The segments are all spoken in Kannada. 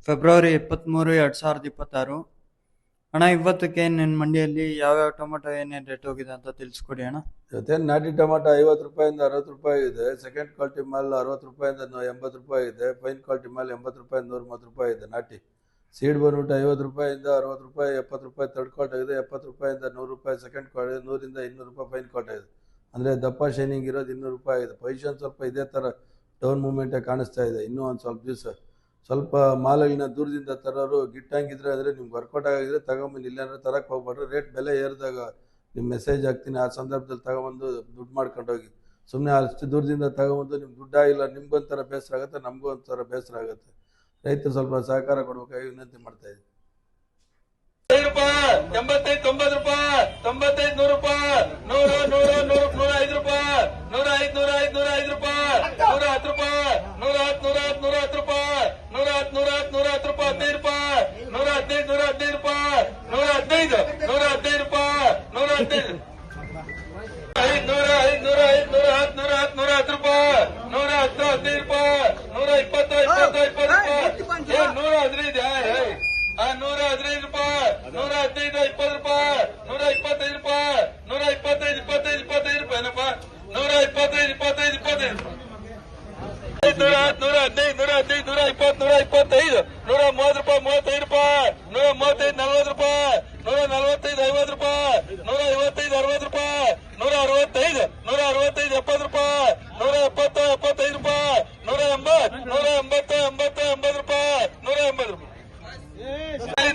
ಫೆಬ್ರವರಿ 23, 2026. ಅಣ್ಣ, ಇವತ್ತಕ್ಕೆ ನಿನ್ನ ಮಂಡಿಯಲ್ಲಿ ಯಾವ್ಯಾವ ಟೊಮೆಟೊ ಏನೇನು ರೇಟ್ ಹೋಗಿದೆ ಅಂತ ತಿಳಿಸ್ಕೊಡಿ ಅಣ್ಣ. ಇವತ್ತೇನು ನಾಟಿ ಟೊಮೆಟೊ 50 ರೂಪಾಯಿಂದ 60 ರೂಪಾಯಿ ಇದೆ. ಸೆಕೆಂಡ್ ಕ್ವಾಲಿಟಿ ಮಾಲ್ 60 ರೂಪಾಯಿಂದ 80 ರೂಪಾಯಿ ಇದೆ. ಫೈನ್ ಕ್ವಾಲಿಟಿ ಮಾಲ್ 80 ರೂಪಾಯಿಂದ 130 ರೂಪಾಯಿ ಇದೆ. ನಾಟಿ ಸೀಡ್ ಬಂದ್ಬಿಟ್ಟು 50 ರೂಪಾಯಿಂದ 60 ರೂಪಾಯಿ, 70 ರೂಪಾಯಿ ಥರ್ಡ್ ಕ್ವಾಲಿಟಿ ಇದೆ. 70 ರೂಪಾಯಿಂದ 100 ರೂಪಾಯಿ ಸೆಕೆಂಡ್ ಕ್ವಾಲಿಟಿ, 100ರಿಂದ 200 ರೂಪಾಯಿ ಫೈನ್ ಕ್ವಾಲಿಟಿ ಇದೆ. ಅಂದರೆ ದಪ್ಪ ಶೈನಿಂಗ್ ಇರೋದು 200 ರೂಪಾಯಿ ಇದೆ. ಪೊಸಿಷನ್ ಸ್ವಲ್ಪ ಇದೇ ಥರ ಡೌನ್ ಮೂವ್ಮೆಂಟೇ ಕಾಣಿಸ್ತಾ ಇದೆ. ಇನ್ನೂ ಒಂದು ಸ್ವಲ್ಪ ದಿವಸ ಸ್ವಲ್ಪ ಮಾಲುಗಳನ್ನ ದೂರದಿಂದ ತರೋರು ಗಿಟ್ಟಂಗಿದ್ರೆ ಅಂದರೆ ನಿಮ್ಗೆ ವರ್ಕೌಟ್ ಆಗಿದ್ರೆ ತಗೊಂಬಂದು, ಇಲ್ಲಾಂದ್ರೆ ತರಕ್ಕೆ ಹೋಗ್ಬೇಡ್ರಿ. ರೇಟ್ ಬೆಲೆ ಏರಿದಾಗ ನಿಮ್ಮ ಮೆಸೇಜ್ ಹಾಕ್ತೀನಿ, ಆ ಸಂದರ್ಭದಲ್ಲಿ ತಗೊಂಬಂದು ದುಡ್ಡು ಮಾಡ್ಕೊಂಡೋಗಿ. ಸುಮ್ಮನೆ ಅಷ್ಟು ದೂರದಿಂದ ತಗೊಂಬಂದು ನಿಮ್ಗೆ ದುಡ್ಡಾಗಿಲ್ಲ, ನಿಮ್ಗೊಂಥರ ಬೇಸರ ಆಗುತ್ತೆ, ನಮಗೂ ಒಂಥರ ಬೇಸರ ಆಗುತ್ತೆ. ರೈತರು ಸ್ವಲ್ಪ ಸಹಕಾರ ಕೊಡ್ಬೇಕಾಗಿ ವಿನಂತಿ ಮಾಡ್ತಾ ಇದ್ದೀನಿ. 85, 90 ರೂಪಾಯಿ, 95, 100 ರೂಪಾಯಿ, 100, 100, 100, 105 ರೂಪಾಯಿ, 105, 105, 105 ರೂಪಾಯಿ, 110 ರೂಪಾಯಿ, 110, 110, 110 ರೂಪಾಯಿ, 110, 110, 110 ರೂಪಾಯಿ, 15 ರೂಪಾಯಿ, 115, 115 ರೂಪಾಯಿ, 115, 115 ರೂಪಾಯಿ, 115, 500, 500, 500, 110, 110 ರೂಪಾಯಿ, 110, 15 ರೂಪಾಯಿ, 120, 20, 20 ರೂಪಾಯಿ, 115, 115 ರೂಪಾಯಿ, 115, 20 ರೂಪಾಯಿ, 125 ರೂಪಾಯಿ, 125, 25, 25 ರೂಪಾಯಿನಪ್ಪ, 125, 25, 25, 115, 115, 120, 125, 130 ರೂಪಾಯಿ, 35 ರೂಪಾಯಿ, 135, 40 ರೂಪಾಯಿ, 145, 50 ರೂಪಾಯಿ, 155, 60 ರೂಪಾಯಿ, 165, 165, 70 ರೂಪಾಯಿ, 170, 75 ರೂಪಾಯಿ, 180, 180, 80, 80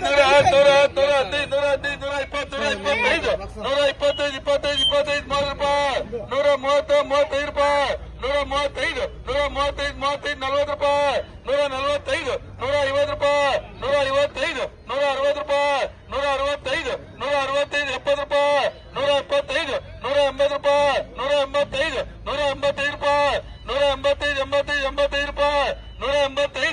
ರೂಪಾಯಿ, 180 ರೂಪಾಯಿ, 110, 115, 115, 120, 125, 125, 25, 30 ರೂಪಾಯಿ, 130, 35 ರೂಪಾಯಿ, 135, 135, 35, 40 ರೂಪಾಯಿ, 145, 150 ರೂಪಾಯಿ, 155, 160 ರೂಪಾಯಿ, 165, 165, 70 ರೂಪಾಯಿ, 175, 180 ರೂಪಾಯಿ, 185, 185 ರೂಪಾಯಿ, 185, 85, 85 ರೂಪಾಯಿ, 185.